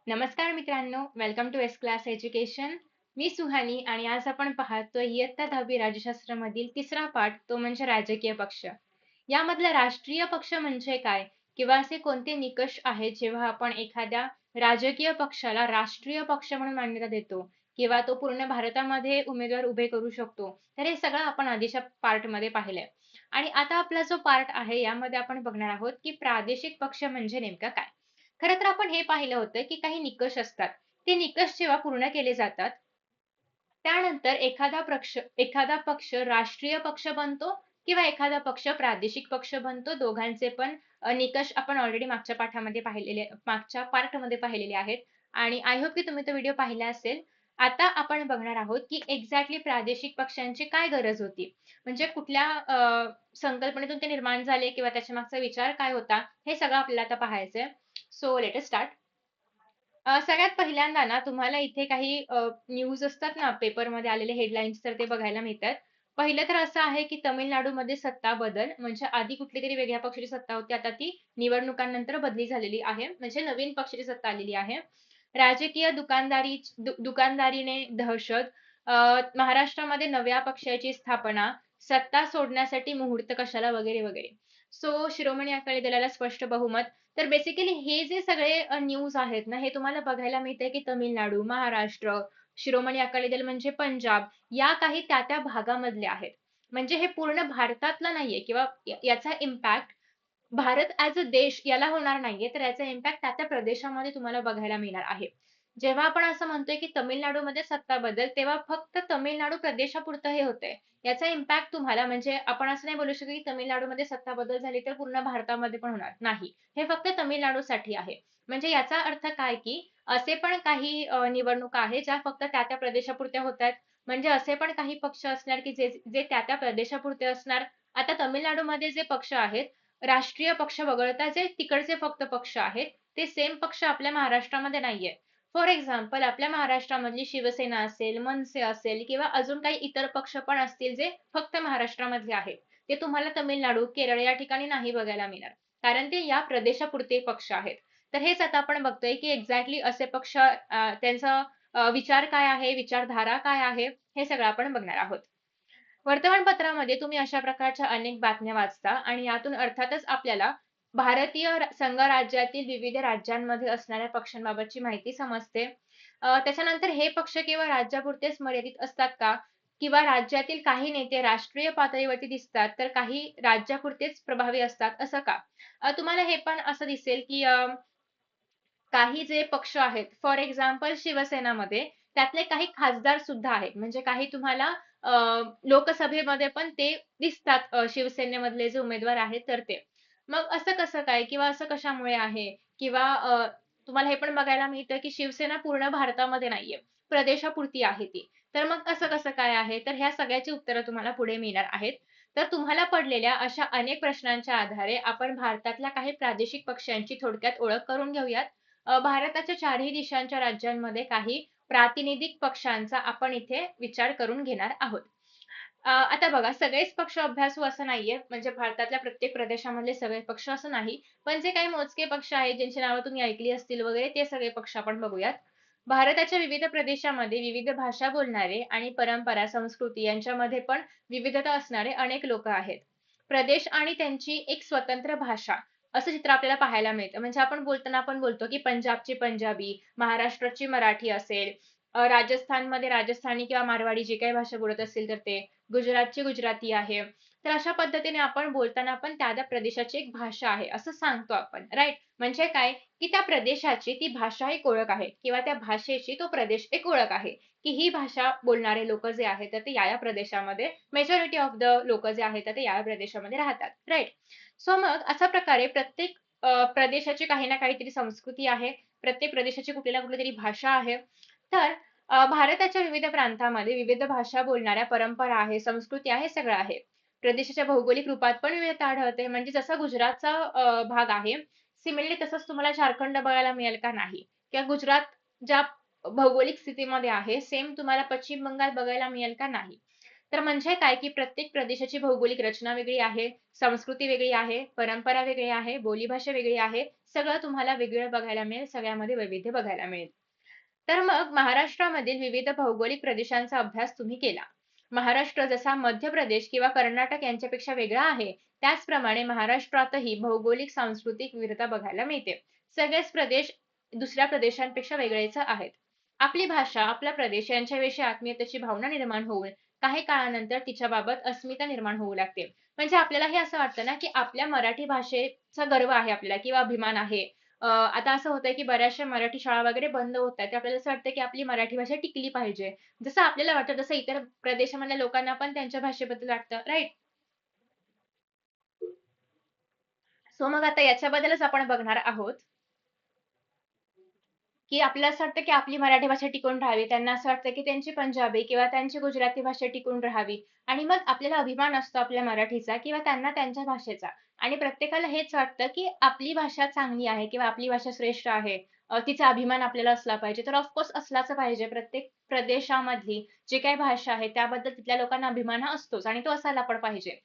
नमस्कार मित्रांनो, welcome to S class education. मी सुहानी आणि आज आपण पाहतोय इयत्ता 10वी राज्यशास्त्रामधील तिसरा पाठ, तो म्हणजे राजकीय पक्ष. यामधला राष्ट्रीय पक्ष म्हणजे काय किंवा असे कोणते निकष आहेत जेव्हा आपण एखाद्या राजकीय पक्षाला राष्ट्रीय पक्ष म्हणून मान्यता देतो किंवा तो पूर्ण भारतामध्ये उमेदवार उभे करू शकतो. तर हे सगळं आपण आधीच्या पार्टमध्ये पाहिलंय. आणि आता आपला जो पार्ट आहे यामध्ये आपण बघणार आहोत की प्रादेशिक पक्ष म्हणजे नेमका काय. खरं तर आपण हे पाहिलं होतं, की काही निकष असतात. ते निकष जेव्हा पूर्ण केले जातात, त्यानंतर एखादा पक्ष राष्ट्रीय पक्ष बनतो किंवा एखादा पक्ष प्रादेशिक पक्ष बनतो. दोघांचे पण निकष आपण ऑलरेडी मागच्या पार्टमध्ये पाहिलेले आहेत आणि आय होप की तुम्ही तो व्हिडिओ पाहिला असेल. आता आपण बघणार आहोत, की एक्झॅक्टली प्रादेशिक पक्षांची काय गरज होती? म्हणजे कुठल्या संकल्पनेतून ते निर्माण झाले किंवा त्याच्यामागचा विचार काय होता? हे सगळं आपल्याला आता पाहायचंय. So let us start. सगळ्यात पहिल्यांदा ना तुम्हाला इथे काही न्यूज असतात ना पेपरमध्ये आलेले हेडलाईन्स तर ते बघायला मिळतात. पहिलं तर असं आहे की तामिळनाडूमध्ये सत्ता बदल म्हणजे आधी कुठलीतरी वेगळ्या पक्षाची सत्ता होती. आता ती निवडणुकांनंतर बदली झालेली आहे. म्हणजे नवीन पक्षाची सत्ता आलेली आहे. राजकीय दुकानदारीने दहशत. महाराष्ट्रामध्ये नव्या पक्षाची स्थापना. सत्ता सोडण्यासाठी मुहूर्त कशाला वगैरे वगैरे. सो शिरोमणी अकाली दलाला स्पष्ट बहुमत. तर बेसिकली हे जे सगळे न्यूज आहेत ना, हे तुम्हाला बघायला मिळतंय की तामिळनाडू, महाराष्ट्र, शिरोमणी अकाली दल म्हणजे पंजाब, या काही त्या भागामधले आहेत. म्हणजे हे पूर्ण भारतातलं नाहीये किंवा याचा इम्पॅक्ट भारत ॲज अ देश याला होणार नाहीये, तर याचा इम्पॅक्ट त्या प्रदेशामध्ये तुम्हाला बघायला मिळणार आहे. जेव्हा आपण असं म्हणतोय की तामिळनाडूमध्ये सत्ता बदल, तेव्हा फक्त तामिळनाडू प्रदेशापुरतं हे होतंय. याचा इम्पॅक्ट तुम्हाला म्हणजे आपण असं नाही बोलू शकत की तामिळनाडूमध्ये सत्ता बदल झाली तर पूर्ण भारतामध्ये पण होणार. नाही. हे फक्त तामिळनाडूसाठी आहे. म्हणजे याचा अर्थ काय की असे पण काही निवडणुका आहेत ज्या फक्त त्या प्रदेशापुरत्या होतायत. म्हणजे असे पण काही पक्ष असणार की जे जे त्या प्रदेशापुरते असणार. आता तामिळनाडूमध्ये जे पक्ष आहेत, राष्ट्रीय पक्ष वगळता जे तिकडचे फक्त पक्ष आहेत, ते सेम पक्ष आपल्या महाराष्ट्रामध्ये नाहीये. फॉर एक्झाम्पल आपल्या महाराष्ट्रामधली शिवसेना असेल, मनसे असेल किंवा अजून काही इतर पक्ष पण असतील जे फक्त महाराष्ट्रामधले आहेत. ते तुम्हाला तामिळनाडू, केरळ या ठिकाणी नाही बघायला मिळणार. कारण ते या प्रदेशापुरते पक्ष आहेत. तर हेच आता आपण बघतोय की एक्झॅक्टली असे पक्ष त्यांचा विचार काय आहे, विचारधारा काय आहे, हे सगळं आपण बघणार आहोत. वर्तमानपत्रामध्ये तुम्ही अशा प्रकारच्या अनेक बातम्या वाचता आणि यातून अर्थातच आपल्याला भारतीय संघराज्यातील विविध राज्यांमध्ये असणाऱ्या पक्षांबाबतची माहिती समजते. त्याच्यानंतर हे पक्ष केवळ राज्यापुरतेच मर्यादित असतात का? किंवा राज्यातील काही नेते राष्ट्रीय पातळीवरती दिसतात, तर काही राज्यापुरतेच प्रभावी असतात, असं का? तुम्हाला हे पण असं दिसेल की काही जे पक्ष आहेत, फॉर एक्झाम्पल शिवसेनामध्ये त्यातले काही खासदार सुद्धा आहेत. म्हणजे काही तुम्हाला लोकसभेमध्ये पण ते दिसतात शिवसेनेमधले जे उमेदवार आहेत तर ते. मग असं कसं काय? किंवा असं कशामुळे आहे? किंवा तुम्हाला हे पण बघायला मिळतं की शिवसेना पूर्ण भारतामध्ये नाहीये. प्रदेशापुरती आहे ती. तर मग असं कसं काय आहे? तर ह्या सगळ्याची उत्तरं तुम्हाला पुढे मिळणार आहेत. तर तुम्हाला पडलेल्या अशा अनेक प्रश्नांच्या आधारे आपण भारतातल्या काही प्रादेशिक पक्षांची थोडक्यात ओळख करून घेऊयात. भारताच्या चारही दिशांच्या राज्यांमध्ये काही प्रातिनिधिक पक्षांचा आपण इथे विचार करून घेणार आहोत. आता बघा सगळेच पक्ष अभ्यासू असं नाहीये. म्हणजे भारतातल्या प्रत्येक प्रदेशामधले सगळे पक्ष असं नाही. पण जे काही मोजके पक्ष आहेत, ज्यांची नावं तुम्ही ऐकली असतील वगैरे, ते सगळे पक्ष आपण बघूयात. भारताच्या विविध प्रदेशामध्ये विविध भाषा बोलणारे आणि परंपरा, संस्कृती यांच्यामध्ये पण विविधता असणारे अनेक लोक आहेत. प्रदेश आणि त्यांची एक स्वतंत्र भाषा असं चित्र आपल्याला पाहायला मिळतं. म्हणजे आपण बोलताना आपण बोलतो, की पंजाबची पंजाबी, महाराष्ट्राची मराठी असेल, राजस्थानमध्ये राजस्थानी किंवा मारवाडी जी काही भाषा बोलत असतील तर ते, गुजरातची गुजराती आहे. तर अशा पद्धतीने आपण बोलताना पण त्या प्रदेशाची एक भाषा आहे असं सांगतो आपण, राइट? म्हणजे काय, की त्या प्रदेशाची ती भाषा एक ओळख आहे किंवा त्या भाषेची तो प्रदेश एक ओळख आहे, की ही भाषा बोलणारे लोक जे आहेत तर ते या प्रदेशामध्ये मेजॉरिटी ऑफ द लोक जे आहेत तर ते या प्रदेशामध्ये राहतात, राइट? सो मग अशा प्रकारे प्रत्येक प्रदेशाची काही ना काहीतरी संस्कृती आहे. प्रत्येक प्रदेशाची कुठली ना कुठलीतरी भाषा आहे. तर भारताच्या विविध प्रांतामध्ये विविध भाषा बोलणाऱ्या परंपरा आहे, संस्कृती आहे, सगळं आहे. प्रदेशाच्या भौगोलिक रूपात पण विविधता आढळते. म्हणजे जसा गुजरातचा भाग आहे, सिमिलरली तसंच तुम्हाला झारखंड बघायला मिळेल का? नाही. किंवा गुजरात ज्या भौगोलिक स्थितीमध्ये आहे, सेम तुम्हाला पश्चिम बंगाल बघायला मिळेल का? नाही. तर म्हणजे काय की प्रत्येक प्रदेशाची भौगोलिक रचना वेगळी आहे, संस्कृती वेगळी आहे, परंपरा वेगळी आहे, बोलीभाषा वेगळी आहे. सगळं तुम्हाला वेगवेगळं बघायला मिळेल, सगळ्यामध्ये वैविध्य बघायला मिळेल. तर मग महाराष्ट्रामधील विविध भौगोलिक प्रदेशांचा अभ्यास तुम्ही केला. महाराष्ट्र जसा मध्य प्रदेश किंवा कर्नाटक यांच्यापेक्षा वेगळा आहे, त्याचप्रमाणे महाराष्ट्रातही भौगोलिक सांस्कृतिक विविधता बघायला मिळते. सगळेच प्रदेश दुसऱ्या प्रदेशांपेक्षा वेगळेच आहेत. आपली भाषा, आपला प्रदेश यांच्याविषयी आत्मीयतेची भावना निर्माण होऊन काही काळानंतर तिच्याबाबत अस्मिता निर्माण होऊ लागते. म्हणजे आपल्याला हे असं वाटतं ना, की आपल्या मराठी भाषेचा गर्व आहे आपल्याला किंवा अभिमान आहे. आता असं होतंय, की बऱ्याचशा मराठी शाळा वगैरे बंद होत आहेत. तर आपल्याला असं वाटतं, की आपली मराठी भाषा टिकली पाहिजे. जसं आपल्याला वाटतं, तसं इतर प्रदेशामधल्या लोकांना पण त्यांच्या भाषेबद्दल वाटतं, राइट? सो मग आता याच्याबद्दलच आपण बघणार आहोत, की आपल्याला असं वाटतं, की आपली मराठी भाषा टिकून राहावी. त्यांना असं वाटतं, की त्यांची पंजाबी किंवा त्यांची गुजराती भाषा टिकून राहावी. आणि मग आपल्याला अभिमान असतो आपल्या मराठीचा किंवा त्यांना त्यांच्या भाषेचा. आणि प्रत्येकाला हेच वाटतं, की आपली भाषा चांगली आहे किंवा आपली भाषा श्रेष्ठ आहे. तिचा अभिमान आपल्याला असला पाहिजे. तर ऑफकोर्स असलाच पाहिजे. प्रत्येक प्रदेशामधली जी काही भाषा आहे त्याबद्दल तिथल्या लोकांना अभिमान हा असतोच आणि तो असायला पण पाहिजे.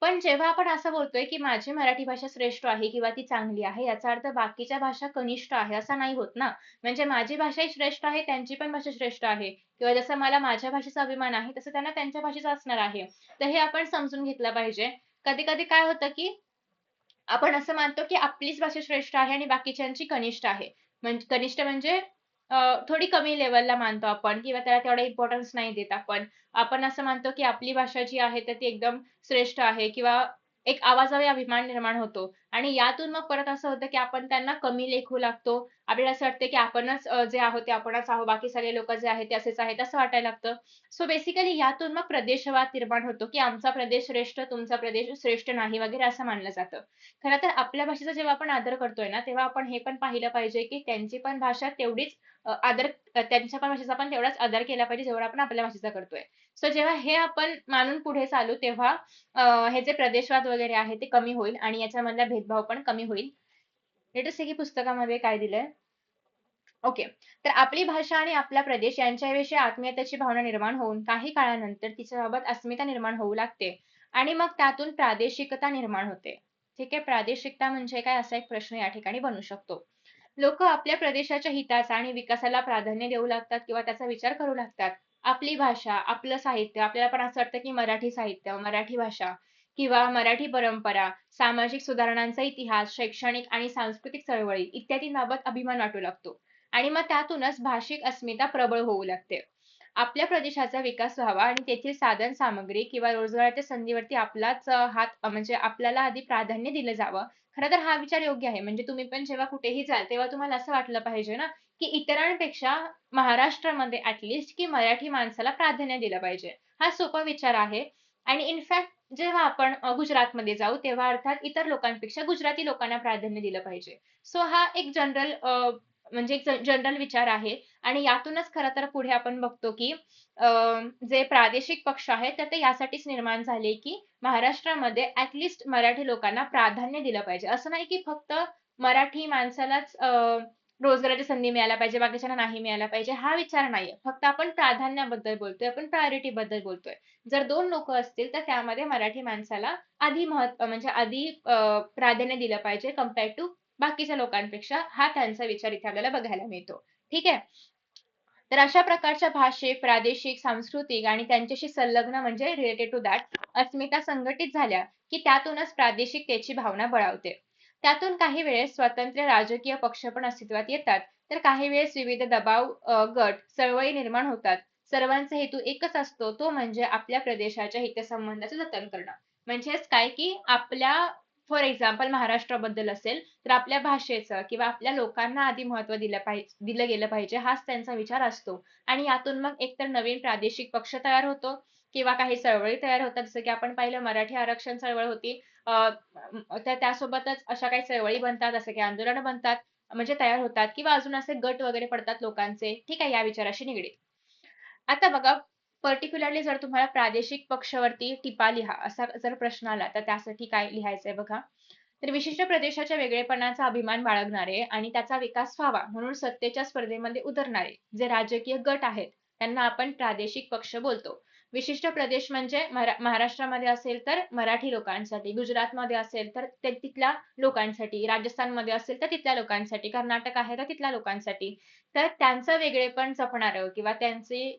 पण जेव्हा आपण असं बोलतोय, की माझी मराठी भाषा श्रेष्ठ आहे किंवा ती चांगली आहे, याचा अर्थ बाकीच्या भाषा कनिष्ठ आहे, असं नाही होत ना. म्हणजे माझी भाषाही श्रेष्ठ आहे, त्यांची पण भाषा श्रेष्ठ आहे किंवा जसं मला माझ्या भाषेचा अभिमान आहे, तसं त्यांना त्यांच्या भाषेचा असणार आहे. तर हे आपण समजून घेतलं पाहिजे. कधी-कधी काय होतं, की आपण असं मानतो, की आपलीच भाषा श्रेष्ठ आहे आणि बाकीच्यांची कनिष्ठ आहे. म्हणजे कनिष्ठ म्हणजे थोडी कमी लेव्हलला मानतो आपण किंवा त्याला तेवढा इम्पोर्टन्स नाही देत आपण. आपण असं मानतो, की आपली भाषा जी आहे तर ती एकदम श्रेष्ठ आहे किंवा एक आवाजावे अभिमान निर्माण होतो आणि यातून मग परत असं होतं, की आपण त्यांना कमी लेखू लागतो. आपल्याला असं वाटतं, की आपणच जे आहोत ते आपणच आहोत. बाकी सगळे लोकं जे आहेत ते असेच आहेत, असं वाटायला लागतं. सो बेसिकली यातून मग प्रदेशवाद निर्माण होतो, की आमचा प्रदेश श्रेष्ठ, तुमचा प्रदेश श्रेष्ठ नाही वगैरे असं मानलं जातं. खरं तर आपल्या भाषेचा जेव्हा आपण आदर करतोय ना, तेव्हा आपण हे पण पाहिलं पाहिजे, की त्यांची पण भाषा तेवढीच त्यांच्या पण भाषेचा आपण तेवढाच आदर केला पाहिजे, जेवढा आपण आपल्या भाषेचा करतोय. सो जेव्हा हे आपण मानून पुढे चालू, तेव्हा हे जे प्रदेशवाद वगैरे आहे ते कमी होईल आणि याच्यामधला भेदभाव पण कमी होईल. लेट अस की पुस्तकामध्ये काय दिलंय. ओके. तर आपली भाषा आणि आपला प्रदेश यांच्याविषयी आत्मीयतेची भावना निर्माण होऊन काही काळानंतर तिच्याबाबत अस्मिता निर्माण होऊ लागते आणि मग त्यातून प्रादेशिकता निर्माण होते. ठीक आहे. प्रादेशिकता म्हणजे काय असा एक प्रश्न या ठिकाणी बनू शकतो. लोक आपल्या प्रदेशाच्या हिताचा आणि विकासाला प्राधान्य देऊ लागतात किंवा त्याचा विचार करू लागतात. आपली भाषा, आपलं साहित्य, आपल्याला पण असं वाटतं की मराठी साहित्य, मराठी भाषा किंवा मराठी परंपरा, सामाजिक सुधारणांचा इतिहास, शैक्षणिक आणि सांस्कृतिक चळवळी इत्यादींबाबत अभिमान वाटू लागतो. आणि मग त्यातूनच भाषिक अस्मिता प्रबळ होऊ लागते. आपल्या प्रदेशाचा विकास व्हावा आणि तेथील साधन सामग्री किंवा रोजगाराच्या संधीवरती आपलाच हात म्हणजे आपल्याला आधी प्राधान्य दिलं जावं. खरं तर हा विचार योग्य आहे. म्हणजे तुम्ही पण जेव्हा कुठेही जाल, तेव्हा तुम्हाला असं वाटलं पाहिजे ना, की इतरांपेक्षा महाराष्ट्रामध्ये ॲट की मराठी माणसाला प्राधान्य दिलं पाहिजे. हा सोपा विचार आहे आणि इनफॅक्ट जेव्हा आपण गुजरातमध्ये जाऊ, तेव्हा अर्थात इतर लोकांपेक्षा गुजराती लोकांना प्राधान्य दिलं पाहिजे. सो हा एक म्हणजे एक जनरल विचार आहे आणि यातूनच खरं तर पुढे आपण बघतो, की जे प्रादेशिक पक्ष आहेत, तर ते यासाठीच निर्माण झाले, की महाराष्ट्रामध्ये मराठी लोकांना प्राधान्य दिलं पाहिजे. असं नाही, की फक्त मराठी माणसालाच रोजगाराच्या संधी मिळायला पाहिजे, बाकीच्यांना नाही मिळायला पाहिजे, हा विचार नाहीये. फक्त आपण प्राधान्याबद्दल बोलतोय, आपण प्रायोरिटीबद्दल बोलतोय. जर 2 लोकं असतील, तर त्यामध्ये मराठी माणसाला म्हणजे आधी प्राधान्य दिलं पाहिजे कंपेअर टू बाकीच्या लोकांपेक्षा. हा त्यांचा विचार इथे आपल्याला बघायला मिळतो. ठीक आहे? तर अशा प्रकारच्या भाषिक, प्रादेशिक, सांस्कृतिक आणि त्यांच्याशी संलग्न म्हणजे रिलेटेड टू दॅट अस्मिता संघटित झाल्या, की त्यातूनच प्रादेशिकतेची भावना बळावते. त्यातून काही वेळेस स्वतंत्र राजकीय पक्ष पण अस्तित्वात येतात, तर काही वेळेस विविध दबाव गट, चळवळी निर्माण होतात. सर्वांचा हेतू एकच असतो, तो म्हणजे आपल्या प्रदेशाच्या हितसंबंधाचे जतन करणं. म्हणजेच काय, की आपल्या फॉर एक्झाम्पल महाराष्ट्राबद्दल असेल, तर आपल्या भाषेचं किंवा आपल्या लोकांना आधी महत्त्व दिलं गेलं पाहिजे, हाच त्यांचा विचार असतो. आणि यातून मग एकतर नवीन प्रादेशिक पक्ष तयार होतो किंवा काही चळवळी तयार होतात. जसं की आपण पाहिलं मराठी आरक्षण चळवळ होती. तर त्यासोबतच अशा काही चळवळी बनतात, जसं की आंदोलनं बनतात, म्हणजे तयार होतात किंवा अजून असे गट वगैरे पडतात लोकांचे, ठीक आहे, या विचाराशी निगडीत. आता बघा, पर्टिक्युलरली जर तुम्हाला प्रादेशिक पक्षावरती टिपा लिहा असा जर प्रश्न आला, तर त्यासाठी काय लिहायचंय बघा. तर विशिष्ट प्रदेशाच्या वेगळेपणाचा अभिमान बाळगणारे आणि त्याचा विकास व्हावा म्हणून सत्तेच्या स्पर्धेमध्ये उतरणारे जे राजकीय गट आहेत, त्यांना आपण प्रादेशिक पक्ष बोलतो. विशिष्ट प्रदेश म्हणजे महाराष्ट्रामध्ये असेल तर मराठी लोकांसाठी, गुजरातमध्ये असेल तर तिथल्या लोकांसाठी, राजस्थानमध्ये असेल तर तिथल्या लोकांसाठी, कर्नाटक आहे तर तिथल्या लोकांसाठी. तर त्यांचं वेगळेपण जपणारं किंवा त्यांची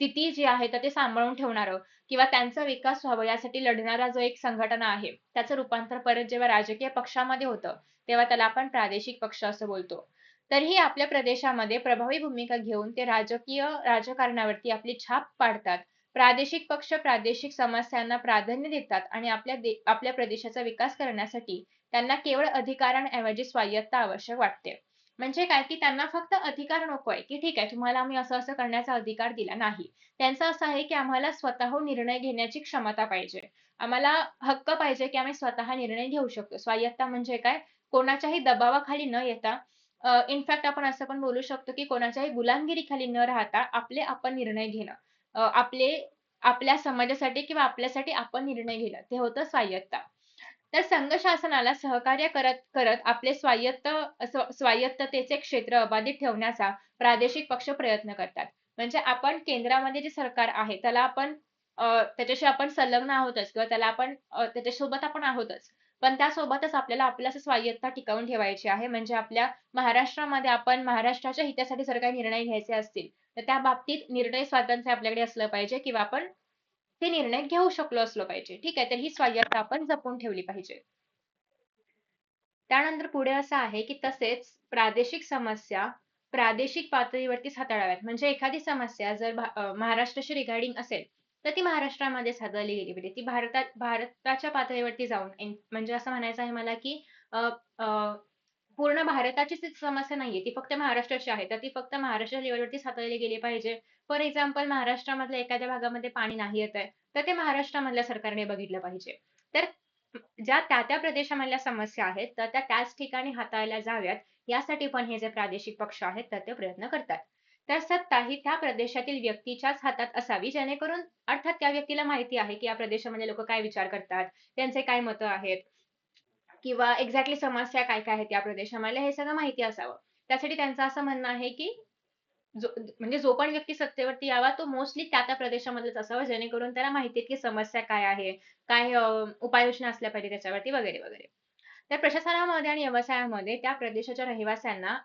स्थिती जी आहे तर ते सांभाळून ठेवणारं किंवा त्यांचा विकास व्हावा यासाठी लढणारा जो एक संघटना आहे, त्याचं रूपांतर परत जेव्हा राजकीय पक्षामध्ये होतं, तेव्हा त्याला आपण प्रादेशिक पक्ष असं बोलतो. तरीही आपल्या प्रदेशामध्ये प्रभावी भूमिका घेऊन ते राजकीय राजकारणावरती आपली छाप पाडतात. प्रादेशिक पक्ष प्रादेशिक समस्यांना प्राधान्य देतात आणि आपल्या प्रदेशाचा विकास करण्यासाठी त्यांना केवळ अधिकारांऐवजी स्वायत्ता आवश्यक वाटते. म्हणजे काय की त्यांना फक्त अधिकार नकोय, की ठीक आहे तुम्हाला आम्ही असं-असं करण्याचा अधिकार दिला नाही. त्यांचं असं आहे की आम्हाला स्वतःहून निर्णय घेण्याची क्षमता पाहिजे. आम्हाला हक्क पाहिजे की आम्ही स्वतः निर्णय घेऊ शकतो. स्वायत्ता म्हणजे काय? कोणाच्याही दबावाखाली न येता इनफॅक्ट आपण असं पण बोलू शकतो की कोणाच्याही गुलामगिरीखाली न राहता आपण निर्णय घेणं. आपले आपल्या समाजासाठी किंवा आपल्यासाठी आपण निर्णय घेणं, ते होतं स्वायत्ता. तर संघ शासनाला सहकार्य करत करत आपले स्वायत्ततेचे क्षेत्र अबाधित ठेवण्याचा प्रादेशिक पक्ष प्रयत्न करतात. म्हणजे आपण केंद्रामध्ये जे सरकार आहे त्याला आपण त्याच्याशी आपण संलग्न आहोतच किंवा त्याच्यासोबत आपण आहोतच. पण त्यासोबतच आपल्याला आपलं असं स्वायत्ता टिकवून ठेवायची आहे. म्हणजे आपल्या महाराष्ट्रामध्ये आपण महाराष्ट्राच्या हितासाठी जर काही निर्णय घ्यायचे असतील, तर त्या बाबतीत निर्णय स्वातंत्र्य आपल्याकडे असलं पाहिजे किंवा आपण ते निर्णय घेऊ शकलो असलो पाहिजे. ठीक आहे. तर ही स्वायत्ता आपण जपून ठेवली पाहिजे. त्यानंतर पुढे असं आहे, की तसेच प्रादेशिक समस्या प्रादेशिक पातळीवरतीच हाताळाव्यात. म्हणजे एखादी समस्या जर महाराष्ट्राशी रिगार्डिंग असेल, तर ती महाराष्ट्रामध्येच हाताळली गेली पाहिजे. ती भारताच्या पातळीवरती जाऊन म्हणजे असं म्हणायचं आहे मला, की अ, अ, पूर्ण भारताचीच ती समस्या नाहीये. ती फक्त महाराष्ट्राची आहे. तर ती फक्त महाराष्ट्र लेव्हलवरतीच हाताळली गेली पाहिजे. फॉर एक्झाम्पल महाराष्ट्रामधल्या एखाद्या भागामध्ये पाणी नाही येत आहे, तर ते महाराष्ट्रामधल्या सरकारने बघितलं पाहिजे. तर ज्या त्या प्रदेशामधल्या समस्या आहेत, तर त्या त्याच ठिकाणी हाताळल्या जाव्यात, यासाठी पण हे जे प्रादेशिक पक्ष आहेत, तर ते प्रयत्न करतात. तर सत्ता ही त्या प्रदेशातील व्यक्तीच्याच हातात असावी, जेणेकरून अर्थात त्या व्यक्तीला माहिती आहे, की या प्रदेशामध्ये लोकं काय विचार करतात, त्यांचे काय मतं आहेत किंवा एक्झॅक्टली समस्या काय-काय आहेत या प्रदेशामध्ये हे सगळं माहिती असावं. त्यासाठी त्यांचं असं म्हणणं आहे, की म्हणजे जो पण व्यक्ती सत्तेवरती यावा तो मोस्टली त्या प्रदेशामधलाच असावा जेणेकरून त्याला माहिती आहे की समस्या काय आहे, काय उपाययोजना असल्या पाहिजे त्याच्यावरती वगैरे, वगैरे. तर प्रशासनामध्ये आणि व्यवसायामध्ये त्या प्रदेशाच्या रहिवाशांना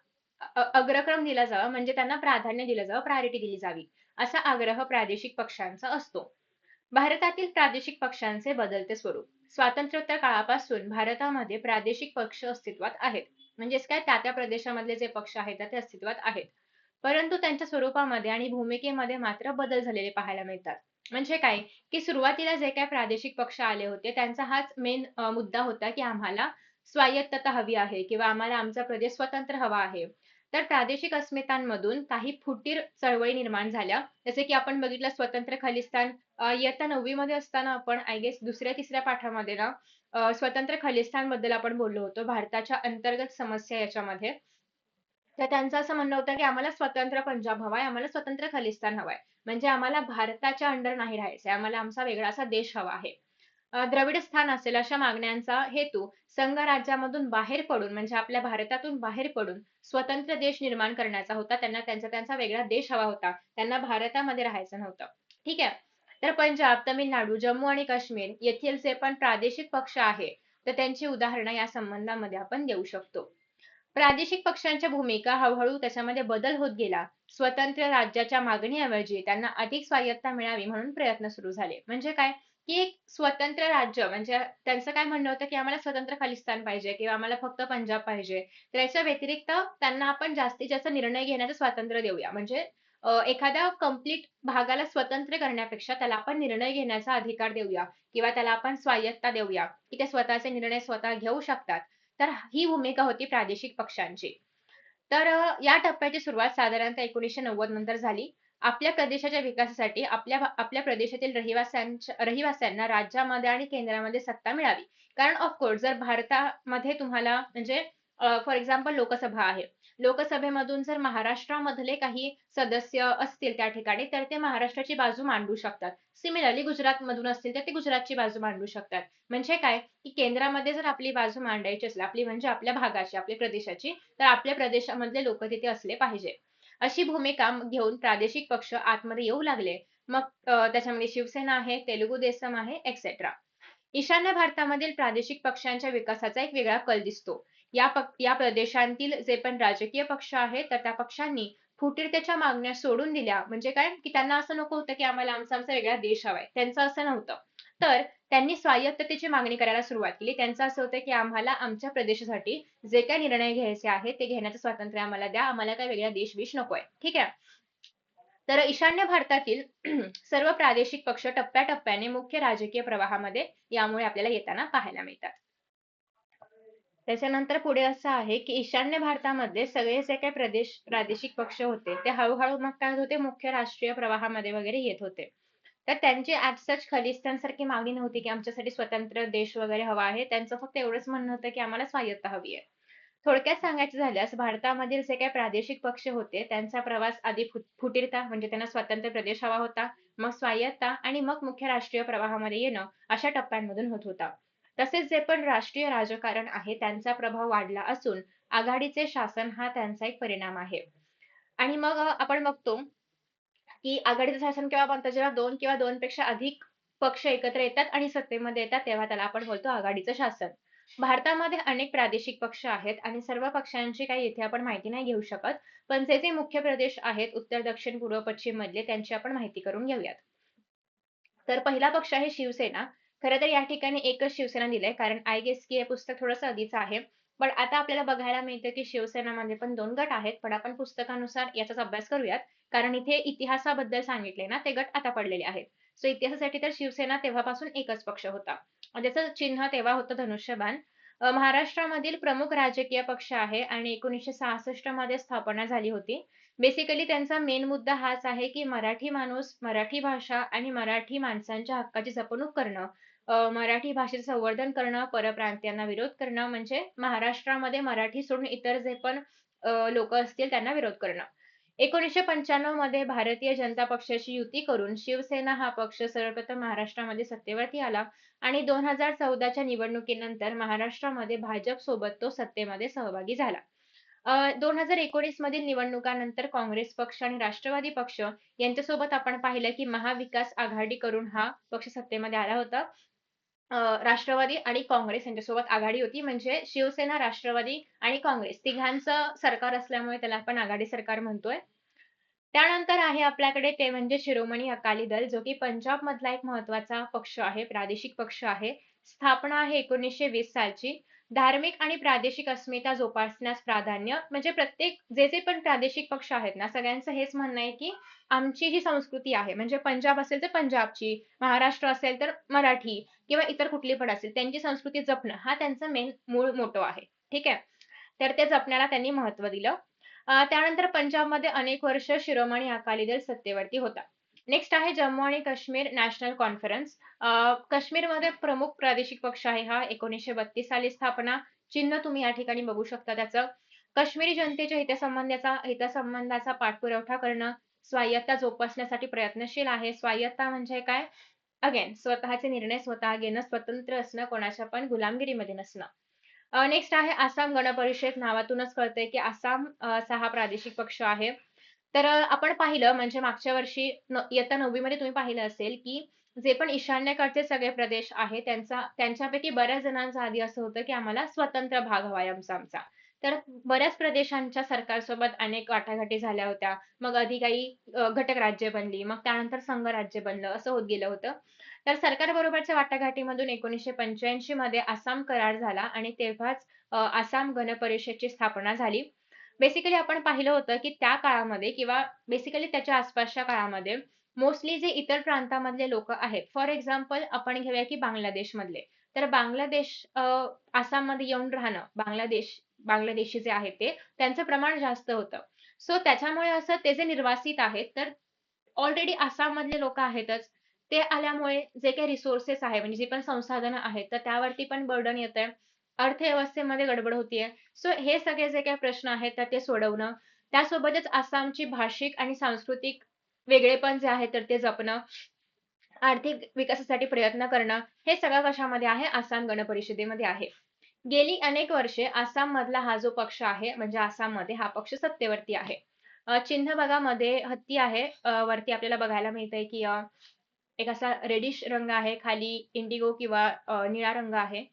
अग्रक्रम दिला जावा म्हणजे त्यांना प्राधान्य दिलं जावं, प्रायोरिटी दिली जावी. असा आग्रह प्रादेशिक पक्षांचा असतो. भारतातील प्रादेशिक पक्षांचे बदलते स्वरूप. स्वातंत्र्योत्तर काळापासून भारतामध्ये प्रादेशिक पक्ष अस्तित्वात आहेत. म्हणजेच काय त्या प्रदेशामधले जे पक्ष आहेत ते अस्तित्वात आहेत. परंतु त्यांच्या स्वरूपामध्ये आणि भूमिकेमध्ये मात्र बदल झालेले पाहायला मिळतात. म्हणजे काय, की सुरुवातीला जे काही प्रादेशिक पक्ष आले होते त्यांचा हाच मेन मुद्दा होता, की आम्हाला स्वायत्तता हवी आहे किंवा आम्हाला आमचा प्रदेश स्वतंत्र हवा आहे. तर प्रादेशिक अस्मितांमधून काही फुटीर चळवळी निर्माण झाल्या. जसे की आपण बघितलं स्वतंत्र खलिस्तान इयत्ता 9वी मध्ये असताना आपण आय गेस दुसऱ्या-तिसऱ्या पाठामध्ये ना स्वतंत्र खलिस्तानबद्दल आपण बोललो होतो. भारताच्या अंतर्गत समस्या याच्यामध्ये. तर त्यांचं असं म्हणणं होतं, की आम्हाला स्वतंत्र पंजाब हवाय, आम्हाला स्वतंत्र खलिस्तान हवाय. म्हणजे आम्हाला भारताच्या अंडर नाही राहायचंय. आम्हाला आमचा वेगळा असा देश हवा आहे. द्रविड स्थान असेल अशा मागण्यांचा हेतू संघ राज्यामधून बाहेर पडून म्हणजे आपल्या भारतातून बाहेर पडून स्वतंत्र देश निर्माण करण्याचा होता. त्यांना त्यांचा त्यांचा वेगळा देश हवा होता. त्यांना भारतामध्ये राहायचं नव्हतं. ठीक आहे. तर पंजाब, तामिळनाडू, जम्मू आणि काश्मीर येथील जे पण प्रादेशिक पक्ष आहे, तर त्यांची उदाहरणं या संबंधामध्ये आपण देऊ शकतो. प्रादेशिक पक्षांच्या भूमिका हळूहळू त्याच्यामध्ये बदल होत गेला. स्वतंत्र राज्याच्या मागणीऐवजी त्यांना अधिक स्वायत्ता मिळावी म्हणून प्रयत्न सुरू झाले. म्हणजे काय, की एक स्वतंत्र राज्य म्हणजे त्यांचं काय म्हणणं होतं, की आम्हाला स्वतंत्र खालिस्तान पाहिजे किंवा आम्हाला फक्त पंजाब पाहिजे. तर याच्या व्यतिरिक्त त्यांना आपण जास्तीत जास्त निर्णय घेण्याचं स्वातंत्र्य देऊया. म्हणजे एखाद्या कंप्लीट भागाला स्वतंत्र करण्यापेक्षा त्याला आपण निर्णय घेण्याचा अधिकार देऊया किंवा त्याला आपण स्वायत्ता देऊया, की ते स्वतःचे निर्णय स्वतः घेऊ शकतात. तर ही भूमिका होती प्रादेशिक पक्षांची. तर या टप्प्याची सुरुवात साधारणतः 1990 नंतर झाली. आपल्या प्रदेशाच्या विकासासाठी आपल्या प्रदेशातील रहिवाशांना राज्यामध्ये आणि केंद्रामध्ये सत्ता मिळावी. कारण ऑफ कोर्स जर भारतामध्ये तुम्हाला म्हणजे फॉर एक्झाम्पल लोकसभा आहे. लोकसभेमधून जर महाराष्ट्रामधले काही सदस्य असतील त्या ठिकाणी, तर ते महाराष्ट्राची बाजू मांडू शकतात. सिमिलरली गुजरातमधून असतील, तर ते गुजरातची बाजू मांडू शकतात. म्हणजे काय, की केंद्रामध्ये जर आपली बाजू मांडायची असेल, आपली म्हणजे आपल्या भागाची, आपल्या प्रदेशाची, तर आपल्या प्रदेशामधले लोकं तिथे असले पाहिजे. अशी भूमिका घेऊन प्रादेशिक पक्ष आतमध्ये येऊ लागले. मग त्याच्यामध्ये शिवसेना आहे, तेलुगू देसम आहे, एक्सेट्रा. ईशान्य भारतामधील प्रादेशिक पक्षांच्या विकासाचा एक वेगळा कल दिसतो. या प्रदेशांतील जे पण राजकीय पक्ष आहेत, तर त्या पक्षांनी फुटीरतेच्या मागण्या सोडून दिल्या. म्हणजे काय, की त्यांना असं नको होतं, की आम्हाला आमचा वेगळा देश हवाय. त्यांचं असं नव्हतं. तर त्यांनी स्वायत्ततेची मागणी करायला सुरुवात केली. त्यांचं असं होतं, की आम्हाला आमच्या प्रदेशासाठी जे काही निर्णय घ्यायचे आहेत, ते घेण्याचं स्वातंत्र्य आम्हाला द्या. आम्हाला काही वेगळा देश-बिश नकोय. ठीक आहे. तर ईशान्य भारतातील सर्व प्रादेशिक पक्ष टप्प्याटप्प्याने मुख्य राजकीय प्रवाहामध्ये यामुळे आपल्याला येताना पाहायला मिळतात. त्याच्यानंतर पुढे असं आहे, की ईशान्य भारतामध्ये सगळे जे काही प्रादेशिक पक्ष होते, ते हळूहळू मग काय होते, मुख्य राष्ट्रीय प्रवाहामध्ये वगैरे येत होते. तर त्यांची ॲज सच खलिस्तानसारखी मागणी नव्हती, की आमच्यासाठी स्वतंत्र देश वगैरे हवा आहे. त्यांचं फक्त एवढंच म्हणणं होतं, की आम्हाला स्वायत्ता हवी आहे. थोडक्यात सांगायचं झाल्यास भारतामधील जे काही प्रादेशिक पक्ष होते, त्यांचा प्रवास आधी फुटीरता म्हणजे त्यांना स्वतंत्र प्रदेश हवा होता, मग स्वायत्ता आणि मग मुख्य राष्ट्रीय प्रवाहामध्ये येणं अशा टप्प्यांमधून होत होता. तसेच जे पण राष्ट्रीय राजकारण आहे त्यांचा प्रभाव वाढला असून आघाडीचे शासन हा त्यांचा एक परिणाम आहे. आणि मग आपण बघतो की आघाडीचं शासन केव्हा बनतं, जेव्हा 2 किंवा 2 पेक्षा अधिक पक्ष एकत्र येतात आणि सत्तेमध्ये येतात, तेव्हा त्याला आपण बोलतो आघाडीचं शासन. भारतामध्ये अनेक प्रादेशिक पक्ष आहेत आणि सर्व पक्षांची काही इथे आपण माहिती नाही घेऊ शकत. पण जे मुख्य प्रदेश आहेत उत्तर, दक्षिण, पूर्व, पश्चिम मधले त्यांची आपण माहिती करून घेऊयात. तर पहिला पक्ष आहे शिवसेना. खरं तर या ठिकाणी एकच शिवसेना दिलंय, कारण आय गेस की हे पुस्तक थोडंसं आधीचं आहे. पण आता आपल्याला बघायला मिळतं की शिवसेनामध्ये पण 2 गट आहेत. पण आपण पुस्तकानुसार याचाच अभ्यास करूयात. कारण इथे इतिहासाबद्दल सांगितले ना, ते गट आता पडलेले आहेत. सो इतिहासासाठी तर शिवसेना तेव्हापासून एकच पक्ष होता. त्याचं चिन्ह तेव्हा होतं धनुष्यबाण. महाराष्ट्रामधील प्रमुख राजकीय पक्ष आहे आणि 1966 मध्ये स्थापना झाली होती. बेसिकली त्यांचा मेन मुद्दा हाच आहे, की मराठी माणूस, मराठी भाषा आणि मराठी माणसांच्या हक्काची जपणूक करणं, मराठी भाषेचं संवर्धन करणं, परप्रांतीयांना विरोध करणं, म्हणजे महाराष्ट्रामध्ये मराठी सोडून इतर जे पण लोकं असतील त्यांना विरोध करणं. 1995 मध्ये भारतीय जनता पक्षाशी युती करून शिवसेना हा पक्ष सर्वप्रथम महाराष्ट्रामध्ये सत्तेवरती आला आणि 2014च्या निवडणुकीनंतर महाराष्ट्रामध्ये भाजप सोबत तो सत्तेमध्ये सहभागी झाला. 2019 मधील निवडणुकानंतर काँग्रेस पक्ष आणि राष्ट्रवादी पक्ष यांच्यासोबत आपण पाहिलं, की महाविकास आघाडी करून हा पक्ष सत्तेमध्ये आला होता. राष्ट्रवादी आणि काँग्रेस यांच्यासोबत आघाडी होती. म्हणजे शिवसेना, राष्ट्रवादी आणि काँग्रेस तिघांचं सरकार असल्यामुळे त्याला आपण आघाडी सरकार म्हणतोय. त्यानंतर आहे आपल्याकडे ते म्हणजे शिरोमणी अकाली दल, जो की पंजाबमधला एक महत्त्वाचा पक्ष आहे, प्रादेशिक पक्ष आहे. स्थापना आहे 1920 सालची. धार्मिक आणि प्रादेशिक अस्मिता जोपासण्यास प्राधान्य, म्हणजे प्रत्येक जे पण प्रादेशिक पक्ष आहेत ना, सगळ्यांचं हेच म्हणणं आहे, की आमची जी संस्कृती आहे, म्हणजे पंजाब असेल तर पंजाबची, महाराष्ट्र असेल तर मराठी किंवा इतर कुठली पण असेल, त्यांची संस्कृती जपणं हा त्यांचा मेन मूळ मोटो आहे. ठीक आहे. तर ते जपण्याला त्यांनी महत्त्व दिलं. त्यानंतर पंजाबमध्ये अनेक वर्ष शिरोमणी अकाली दल सत्तेवरती होता. नेक्स्ट आहे जम्मू आणि काश्मीर नॅशनल कॉन्फरन्स. काश्मीरमध्ये प्रमुख प्रादेशिक पक्ष आहे हा. 1932 साली स्थापना. चिन्ह तुम्ही या ठिकाणी बघू शकता त्याचं. काश्मीरी जनतेच्या हितसंबंधाचा पाठपुरावा करणं, स्वायत्ता जोपासण्यासाठी प्रयत्नशील आहे. स्वायत्ता म्हणजे काय? अगेन स्वतःचे निर्णय स्वतः घेणं, स्वतंत्र असणं, कोणाच्या पण गुलामगिरीमध्ये नसणं. नेक्स्ट आहे आसाम गण परिषद. नावातूनच कळतंय की आसाम असा हा प्रादेशिक पक्ष आहे. तर आपण पाहिलं म्हणजे मागच्या वर्षी इयत्ता 9वी मध्ये तुम्ही पाहिलं असेल, की जे पण ईशान्येकडचे सगळे प्रदेश आहेत त्यांच्यापैकी बऱ्याच जणांचं आधी असं होतं, की आम्हाला स्वतंत्र भाग हवाय आमचा. तर बऱ्याच प्रदेशांच्या सरकारसोबत अनेक वाटाघाटी झाल्या होत्या. मग आधी काही घटक राज्य बनली, मग त्यानंतर संघराज्य बनलं, असं होत गेलं होतं. तर सरकारबरोबरच्या वाटाघाटीमधून 1985 मध्ये आसाम करार झाला आणि तेव्हाच आसाम गण परिषदची स्थापना झाली. बेसिकली आपण पाहिलं होतं, की त्या काळामध्ये किंवा बेसिकली त्याच्या आसपासच्या काळामध्ये मोस्टली जे इतर प्रांतामधले लोकं आहेत, फॉर एक्झाम्पल आपण घेऊया, की बांगलादेशमधले. तर बांगलादेश आसाममध्ये येऊन राहणं, बांगलादेशी जे आहेत ते, त्यांचं प्रमाण जास्त होतं. सो त्याच्यामुळे असं ते जे निर्वासित आहेत, तर ऑलरेडी आसाममधले लोकं आहेतच. ते आल्यामुळे जे काही रिसोर्सेस आहे, म्हणजे जी पण संसाधनं आहेत, तर त्यावरती पण बर्डन येतंय. अर्थव्यवस्थेमध्ये गडबड होतीये. सो हे सगळे जे काही प्रश्न आहेत, तर ते सोडवणं. त्यासोबतच आसामची भाषिक आणि सांस्कृतिक वेगळेपण जे आहे, तर ते जपणं. आर्थिक विकासासाठी प्रयत्न करणं. हे सगळं कशामध्ये आहे? आसाम गण परिषदेमध्ये आहे. गेली अनेक वर्षे आसाममधला हा जो पक्ष आहे, म्हणजे आसाममध्ये हा पक्ष सत्तेवरती आहे. चिन्ह बघा मध्ये हत्ती आहे. वरती आपल्याला बघायला मिळतंय की एक असा रेडिश रंग आहे, खाली इंडिगो किंवा निळा रंग आहे.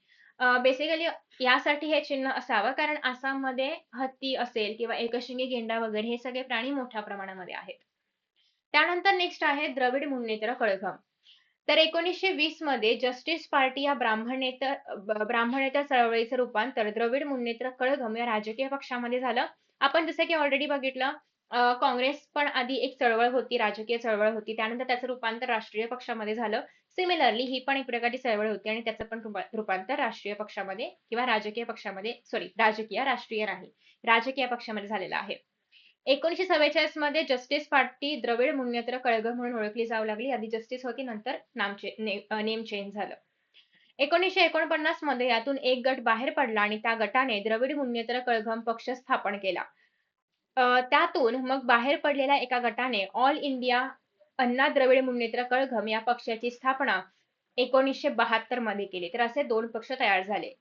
बेसिकली यासाठी हे चिन्ह असावं कारण आसाममध्ये हत्ती असेल किंवा एकशिंगी गेंडा वगैरे हे सगळे प्राणी मोठ्या प्रमाणामध्ये आहेत. त्यानंतर नेक्स्ट आहे द्रविड मुन्नेत्र कळघम. तर 1920 मध्ये जस्टिस पार्टी या ब्राह्मणेतर चळवळीचं रूपांतर द्रविड मुन्नेत्र कळघम या राजकीय पक्षामध्ये झालं. आपण जसं की ऑलरेडी बघितलं काँग्रेस पण आधी एक चळवळ होती, राजकीय चळवळ होती. त्यानंतर त्याचं रूपांतर राष्ट्रीय पक्षामध्ये झालं. सिमिलरली ही पण एक प्रकारची चळवळ होती आणि त्याचं पण रूपांतर राष्ट्रीय पक्षामध्ये किंवा राजकीय पक्षामध्ये राष्ट्रीय नाही. राजकीय पक्षामध्ये झालेलं आहे. 1944 मध्ये जस्टिस पार्टी द्रविड मुन्नेत्र कळघम म्हणून ओळखली जाऊ लागली. आधी जस्टिस होती, नंतर नेम चेंज झालं. 1949 मध्ये यातून एक गट बाहेर पडला आणि त्या गटाने द्रविड मुन्नेत्र कळघम पक्ष स्थापन केला. त्यातून मग बाहेर पडलेल्या एका गटाने ऑल इंडिया अण्णा द्रविड मुन्नेत्र कळघम या पक्षाची स्थापना 1972 मध्ये केली. तर असे दोन पक्ष तयार झाले.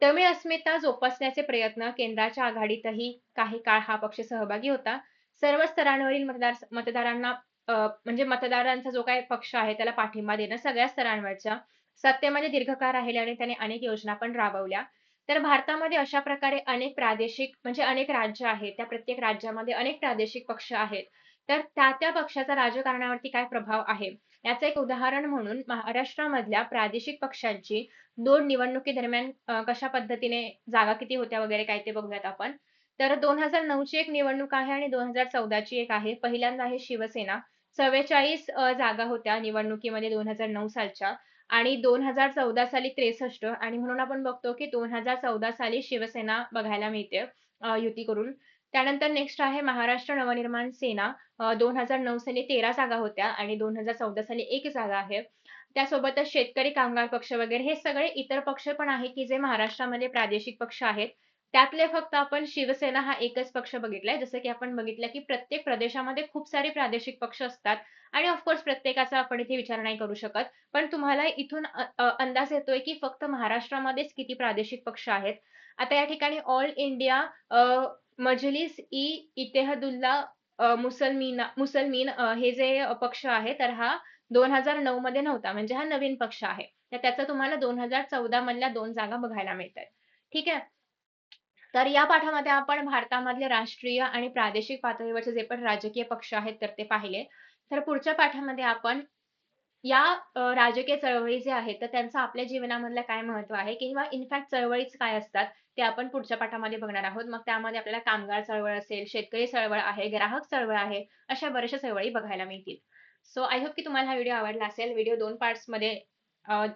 तमिळ अस्मिता जोपासण्याचे प्रयत्न केंद्राच्या आघाडीतही काही काळ हा पक्ष सहभागी होता. सर्व स्तरांवरील मतदारांना म्हणजे मतदारांचा जो काही पक्ष आहे त्याला पाठिंबा देणं सगळ्या स्तरांवरच्या सत्तेमध्ये दीर्घकाळ राहिले आणि त्याने अनेक योजना पण राबवल्या. तर भारतामध्ये अशा प्रकारे अनेक प्रादेशिक म्हणजे अनेक राज्य आहेत. त्या प्रत्येक राज्यामध्ये अनेक प्रादेशिक पक्ष आहेत. तर त्या पक्षाचा राजकारणावरती काय प्रभाव आहे? याचं एक उदाहरण म्हणून महाराष्ट्रामधल्या प्रादेशिक पक्षांची 2 निवडणुकीदरम्यान कशा पद्धतीने जागा किती होत्या वगैरे काय ते बघूयात आपण. तर 2009 ची एक निवडणूक आहे आणि 2014 ची एक आहे. पहिल्यांदा आहे शिवसेना. 44 जागा होत्या निवडणुकीमध्ये 2009 सालच्या आणि 2014 साली 63 आणि म्हणून आपण बघतो की 2014 साली शिवसेना बघायला मिळते युती करून. त्यानंतर नेक्स्ट आहे महाराष्ट्र नवनिर्माण सेना. 2009 साली 13 जागा होत्या आणि 2014 साली 1 जागा आहे. त्यासोबतच शेतकरी कामगार पक्ष वगैरे हे सगळे इतर पक्ष पण आहे की जे महाराष्ट्रामध्ये प्रादेशिक पक्ष आहेत. त्यातले फक्त आपण शिवसेना हा एकच पक्ष बघितलाय. जसं की आपण बघितलं की प्रत्येक प्रदेशामध्ये खूप सारे प्रादेशिक पक्ष असतात आणि ऑफ कोर्स प्रत्येकाचा आपण इथे विचार नाही करू शकत. पण तुम्हाला इथून अंदाज येतोय की फक्त महाराष्ट्रामध्येच किती प्रादेशिक पक्ष आहेत. आता या ठिकाणी ऑल इंडिया मजलिस ई इत्तेहादुल्ला मुसलमीन हे जे पक्ष आहे तर हा 2009 मध्ये नव्हता म्हणजे हा नवीन पक्ष आहे. तर त्याचं तुम्हाला 2014 मधल्या 2 जागा बघायला मिळतात. ठीक आहे. तर या पाठामध्ये आपण भारतामधले राष्ट्रीय आणि प्रादेशिक पातळीवरचे जे पण राजकीय पक्ष आहेत तर ते पाहिले. तर पुढच्या पाठामध्ये आपण या राजकीय चळवळी जे आहेत तर त्यांचं आपल्या जीवनामधलं काय महत्त्व आहे किंवा इनफॅक्ट चळवळीच काय असतात ते आपण पुढच्या पाठामध्ये बघणार आहोत. मग त्यामध्ये आपल्याला कामगार चळवळ असेल, शेतकरी चळवळ आहे, ग्राहक चळवळ आहे, अशा बऱ्याचशा चळवळी बघायला मिळतील. सो आय होप की तुम्हाला हा व्हिडिओ आवडला असेल. व्हिडिओ 2 पार्ट्समध्ये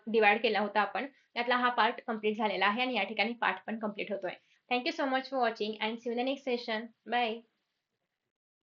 डिव्हाईड केला होता आपण. त्यातला हा पार्ट कंप्लीट झालेला आहे आणि या ठिकाणी पाठ पण कंप्लीट होतोय. Thank you so much for watching and see you in the next session. Bye.